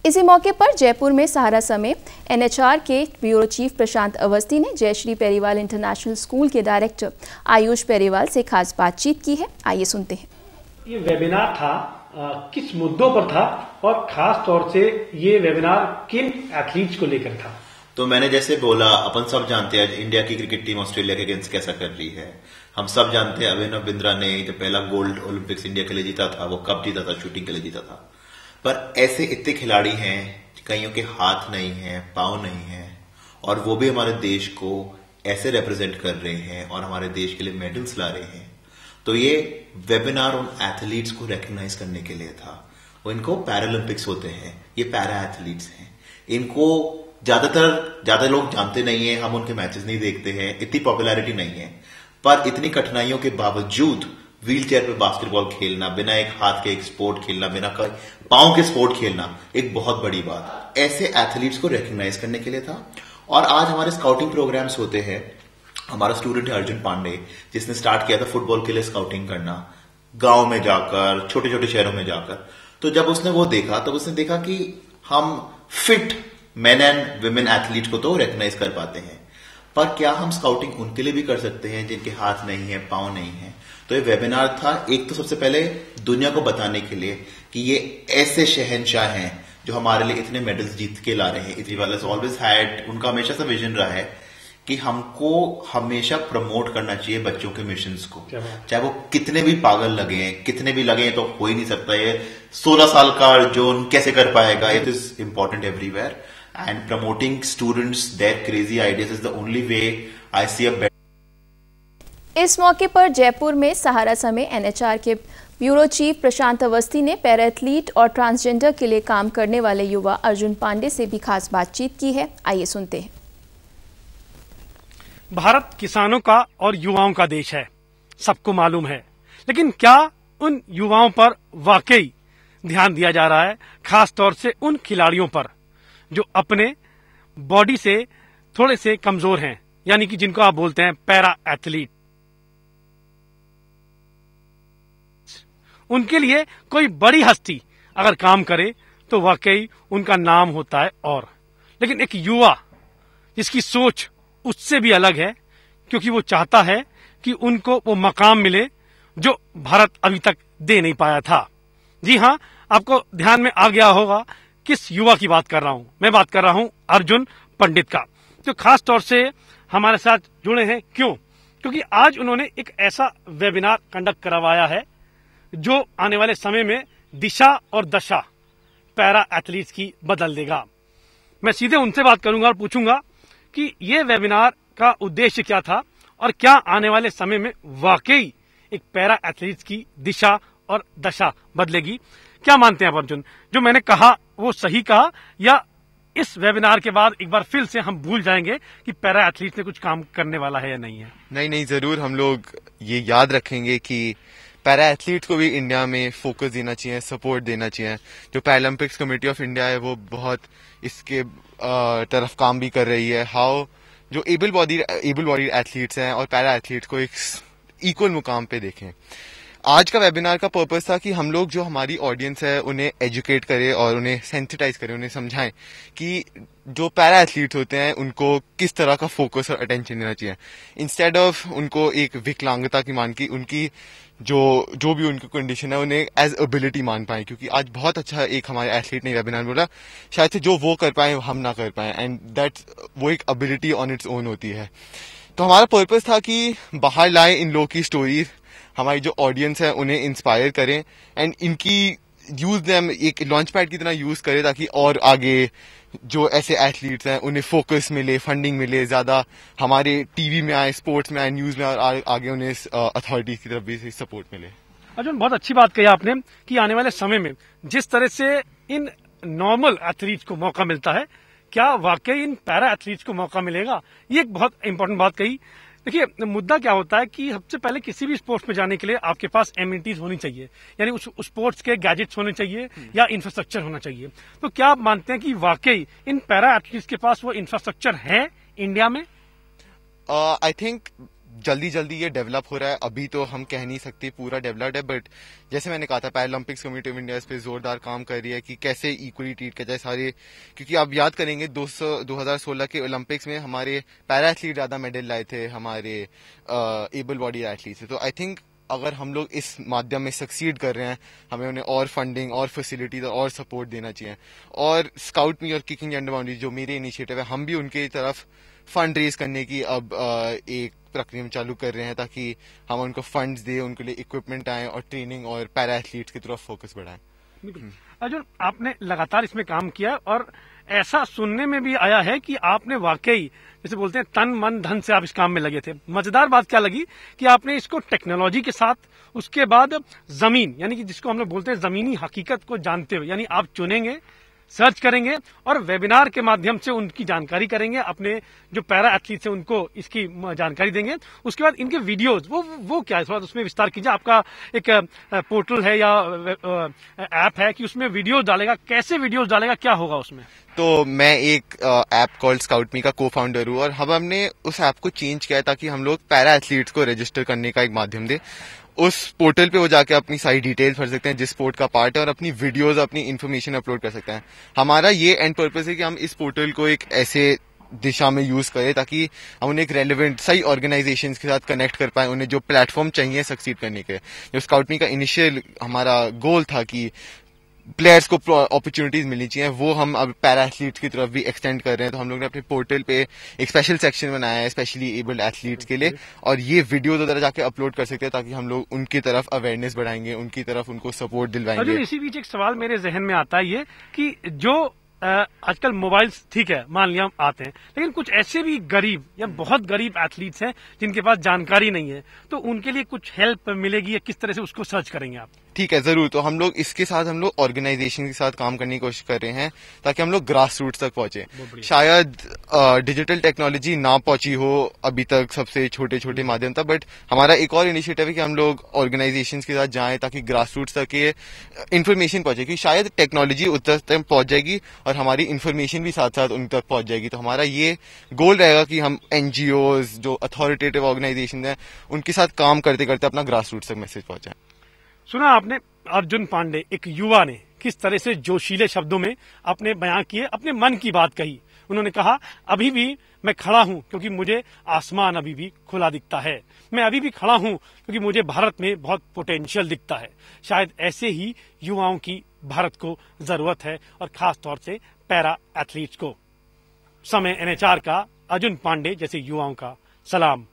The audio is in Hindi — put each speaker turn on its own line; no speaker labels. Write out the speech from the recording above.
इसी मौके पर जयपुर में सहारा समेत एनएचआर के ब्यूरो चीफ प्रशांत अवस्थी ने जयश्री पेरीवाल इंटरनेशनल स्कूल के डायरेक्टर आयुष पेरीवाल से खास बातचीत की है। आइए सुनते हैं।
ये वेबिनार था किस मुद्दों पर था और खास तौर से ये वेबिनार किन एथलीट्स को लेकर था?
तो मैंने जैसे बोला, अपन सब जानते हैं इंडिया की क्रिकेट टीम ऑस्ट्रेलिया के अगेंस्ट कैसा कर रही है। हम सब जानते हैं अभिनव बिंद्रा ने जो पहला गोल्ड ओलंपिक्स इंडिया के लिए जीता था, वो कब जीता था? शूटिंग के लिए जीता था। पर ऐसे इतने खिलाड़ी हैं, कईयों के हाथ नहीं है, पांव नहीं है, और वो भी हमारे देश को ऐसे रिप्रेजेंट कर रहे हैं और हमारे देश के लिए मेडल्स ला रहे हैं। तो ये वेबिनार उन एथलीट्स को रिकॉग्नाइज करने के लिए था। वो इनको पैरालंपिक्स होते हैं, ये पैरा एथलीट्स हैं। इनको ज्यादा लोग जानते नहीं है, हम उनके मैचेस नहीं देखते हैं, इतनी पॉपुलैरिटी नहीं है। पर इतनी कठिनाइयों के बावजूद व्हील चेयर पे बास्केटबॉल खेलना, बिना एक हाथ के एक स्पोर्ट खेलना, बिना पांव के स्पोर्ट खेलना एक बहुत बड़ी बात। ऐसे एथलीट्स को रिकॉग्नाइज करने के लिए था। और आज हमारे स्काउटिंग प्रोग्राम्स होते हैं। हमारा स्टूडेंट है अर्जुन पांडे, जिसने स्टार्ट किया था फुटबॉल के लिए स्काउटिंग करना, गांव में जाकर, छोटे छोटे शहरों में जाकर। तो जब उसने वो देखा, तब उसने देखा कि हम fit main and women athlete को तो रिकॉग्नाइज कर पाते हैं, पर क्या हम स्काउटिंग उनके लिए भी कर सकते हैं जिनके हाथ नहीं है, पांव नहीं है? तो ये वेबिनार था एक तो सबसे पहले दुनिया को बताने के लिए कि ये ऐसे शहंशाह हैं जो हमारे लिए इतने मेडल्स जीत के ला रहे हैं। इतनी ऑलवेज हैड, उनका हमेशा से विजन रहा है कि हमको हमेशा प्रमोट करना चाहिए बच्चों के मिशंस को, चाहे वो कितने भी पागल लगे, कितने भी लगे, तो हो ही नहीं सकता। ये 16 साल का अर्जुन कैसे कर पाएगा? It is important everywhere, and promoting students their crazy ideas is the only way I see a better।
इस मौके पर जयपुर में सहारा समेत एनएचआर के ब्यूरो चीफ प्रशांत अवस्थी ने पैरा एथलीट और ट्रांसजेंडर के लिए काम करने वाले युवा अर्जुन पांडे से भी खास बातचीत की है। आइए सुनते हैं।
भारत किसानों का और युवाओं का देश है, सबको मालूम है, लेकिन क्या उन युवाओं पर वाकई ध्यान दिया जा रहा है? खास तौर से उन खिलाड़ियों पर जो अपने बॉडी से थोड़े से कमजोर हैं, यानी कि जिनको आप बोलते हैं पैरा एथलीट। उनके लिए कोई बड़ी हस्ती अगर काम करे तो वाकई उनका नाम होता है। और लेकिन एक युवा जिसकी सोच उससे भी अलग है, क्योंकि वो चाहता है कि उनको वो मकाम मिले जो भारत अभी तक दे नहीं पाया था। जी हां, आपको ध्यान में आ गया होगा किस युवा की बात कर रहा हूं। मैं बात कर रहा हूं अर्जुन पंडित का, जो खास तौर से हमारे साथ जुड़े हैं। क्यों? क्योंकि आज उन्होंने एक ऐसा वेबिनार कंडक्ट करवाया है जो आने वाले समय में दिशा और दशा पैरा एथलीट्स की बदल देगा। मैं सीधे उनसे बात करूंगा और पूछूंगा कि ये वेबिनार का उद्देश्य क्या था और क्या आने वाले समय में वाकई एक पैरा एथलीट्स की दिशा और दशा बदलेगी। क्या मानते हैं आप अर्जुन? जो मैंने कहा वो सही कहा, या इस वेबिनार के बाद एक बार फिर से हम भूल जाएंगे कि पैरा एथलीट ने कुछ काम करने वाला है या नहीं है?
नहीं, जरूर हम लोग ये याद रखेंगे कि पैरा एथलीट को भी इंडिया में फोकस देना चाहिए, सपोर्ट देना चाहिए। जो पैरालंपिक्स कमेटी ऑफ इंडिया है वो बहुत इसके तरफ काम भी कर रही है। हाउ जो एबल बॉडीड एथलीट्स हैं और पैरा एथलीट को एक इक्वल मुकाम पे देखें। आज का वेबिनार का पर्पस था कि हम लोग जो हमारी ऑडियंस है उन्हें एजुकेट करें और उन्हें सेंसिटाइज करें, उन्हें समझाएं कि जो पैरा एथलीट होते हैं उनको किस तरह का फोकस और अटेंशन देना चाहिए, इंस्टेड ऑफ उनको एक विकलांगता की मान की उनकी जो भी उनकी कंडीशन है उन्हें एज एबिलिटी मान पाए। क्योंकि आज बहुत अच्छा एक हमारे एथलीट ने वेबिनार बोला, शायद से जो वो कर पाए हम ना कर पाए, एंड दैट्स वो एक एबिलिटी ऑन इट्स ओन होती है। तो हमारा पर्पस था कि बाहर लाए इन लोगों की स्टोरीज, हमारी जो ऑडियंस है उन्हें इंस्पायर करें एंड इनकी यूज देम एक लॉन्च पैड की तरह यूज करें, ताकि और आगे जो ऐसे एथलीट्स हैं उन्हें फोकस मिले, फंडिंग मिले, ज्यादा हमारे टीवी में आए, स्पोर्ट्स में आए, न्यूज में आगे उन्हें अथॉरिटीज की तरफ भी सपोर्ट मिले।
अर्जुन, बहुत अच्छी बात कही आपने कि आने वाले समय में जिस तरह से इन नॉर्मल एथलीट्स को मौका मिलता है, क्या वाकई इन पैरा एथलीट्स को मौका मिलेगा? ये एक बहुत इंपॉर्टेंट बात कही। देखिए, मुद्दा क्या होता है कि सबसे पहले किसी भी स्पोर्ट्स में जाने के लिए आपके पास एमिनिटीज होनी चाहिए, यानी उस स्पोर्ट्स के गैजेट्स होने चाहिए या इंफ्रास्ट्रक्चर होना चाहिए। तो क्या आप मानते हैं कि वाकई इन पैरा एथलीट्स के पास वो इंफ्रास्ट्रक्चर है इंडिया में?
आई थिंक जल्दी जल्दी ये डेवलप हो रहा है। अभी तो हम कह नहीं सकते पूरा डेवलप्ड है, बट जैसे मैंने कहा था पैरालंपिक्स कमेटी ऑफ इंडिया इस पे जोरदार काम कर रही है कि कैसे इक्वली ट्रीट किया जाए सारे, क्योंकि आप याद करेंगे 2016 के ओलंपिक्स में हमारे पैरा एथलीट ज्यादा मेडल लाए थे हमारे एबल बॉडी एथलीट से। तो आई थिंक अगर हम लोग इस माध्यम में सक्सीड कर रहे हैं, हमें उन्हें और फंडिंग और फैसिलिटीज और सपोर्ट देना चाहिए। और स्काउट मी और किकिंग जेंडर बाउंड्री जो मेरे इनिशिएटिव है, हम भी उनकी तरफ फंड रेज करने की अब एक प्रक्रिया चालू कर रहे हैं ताकि हम उनको फंड्स दें, उनके लिए इक्विपमेंट आए और ट्रेनिंग और पैरा एथलीट्स की तरफ फोकस बढ़ाएं।
अर्जुन, आपने लगातार इसमें काम किया और ऐसा सुनने में भी आया है कि आपने वाकई जैसे बोलते हैं तन मन धन से आप इस काम में लगे थे। मजेदार बात क्या लगी कि आपने इसको टेक्नोलॉजी के साथ, उसके बाद जमीन यानी कि जिसको हम लोग बोलते हैं जमीनी हकीकत को जानते हुए, यानी आप चुनेंगे, सर्च करेंगे और वेबिनार के माध्यम से उनकी जानकारी करेंगे, अपने जो पैरा एथलीट्स हैं उनको इसकी जानकारी देंगे। उसके बाद इनके वीडियोस वो क्या है, थोड़ा उसमें विस्तार कीजिए। आपका एक पोर्टल है या ऐप है कि उसमें वीडियोस डालेगा, कैसे वीडियोस डालेगा, क्या होगा उसमें?
तो मैं एक ऐप कॉल्ड स्काउट मी का को फाउंडर हूँ और हमने उस ऐप को चेंज किया है ताकि हम लोग पैरा एथलीट्स को रजिस्टर करने का एक माध्यम दे। उस पोर्टल पे वो जाके अपनी सारी डिटेल्स भर सकते हैं जिस स्पोर्ट का पार्ट है और अपनी वीडियोस, अपनी इन्फॉर्मेशन अपलोड कर सकते हैं। हमारा ये एंड पर्पस है कि हम इस पोर्टल को एक ऐसे दिशा में यूज करें ताकि हम उन्हें एक रेलेवेंट सही ऑर्गेनाइजेशंस के साथ कनेक्ट कर पाए, उन्हें जो प्लेटफॉर्म चाहिए सक्सीड करने के। जो स्काउट मी का इनिशियल हमारा गोल था कि प्लेयर्स को अपॉर्चुनिटीज मिलनी चाहिए, वो हम अब पैरा एथलीट्स की तरफ भी एक्सटेंड कर रहे हैं। तो हम लोग ने अपने पोर्टल पे एक स्पेशल सेक्शन बनाया है स्पेशली एबल्ड एथलीट्स के लिए, और ये वीडियोज वगैरह जाके अपलोड कर सकते हैं ताकि हम लोग उनकी तरफ अवेयरनेस बढ़ाएंगे, उनकी तरफ उनको सपोर्ट दिलवाएंगे।
इसी बीच एक सवाल मेरे जहन में आता है ये कि जो आजकल मोबाइल्स ठीक है मान लिया आते हैं, लेकिन कुछ ऐसे भी गरीब या बहुत गरीब एथलीट्स हैं जिनके पास जानकारी नहीं है, तो उनके लिए कुछ हेल्प मिलेगी या किस तरह से उसको सर्च करेंगे आप?
ठीक है, जरूर। तो हम लोग इसके साथ हम लोग ऑर्गेनाइजेशन के साथ काम करने की कोशिश कर रहे हैं ताकि हम लोग ग्रास रूट्स तक पहुंचे। शायद डिजिटल टेक्नोलॉजी ना पहुंची हो अभी तक सबसे छोटे छोटे माध्यम तक, बट हमारा एक और इनिशिएटिव है कि हम लोग ऑर्गेनाइजेशन के साथ जाएं ताकि ग्रास रूट्स तक ये इन्फॉर्मेशन पहुंचे, क्योंकि शायद टेक्नोलॉजी उतर तक पहुंच जाएगी और हमारी इन्फॉर्मेशन भी साथ साथ उन तक पहुंच जाएगी। तो हमारा ये गोल रहेगा कि हम एनजीओज जो अथॉरिटेटिव ऑर्गेनाइजेशन है उनके साथ काम करते करते अपना ग्रास रूट्स तक मैसेज पहुंचाएं।
सुना आपने अर्जुन पांडे एक युवा ने किस तरह से जोशीले शब्दों में अपने बयां किए, अपने मन की बात कही। उन्होंने कहा अभी भी मैं खड़ा हूं क्योंकि मुझे आसमान अभी भी खुला दिखता है, मैं अभी भी खड़ा हूं क्योंकि मुझे भारत में बहुत पोटेंशियल दिखता है। शायद ऐसे ही युवाओं की भारत को जरूरत है और खास तौर से पैरा एथलीट्स को। समय NHR का अर्जुन पांडे जैसे युवाओं का सलाम।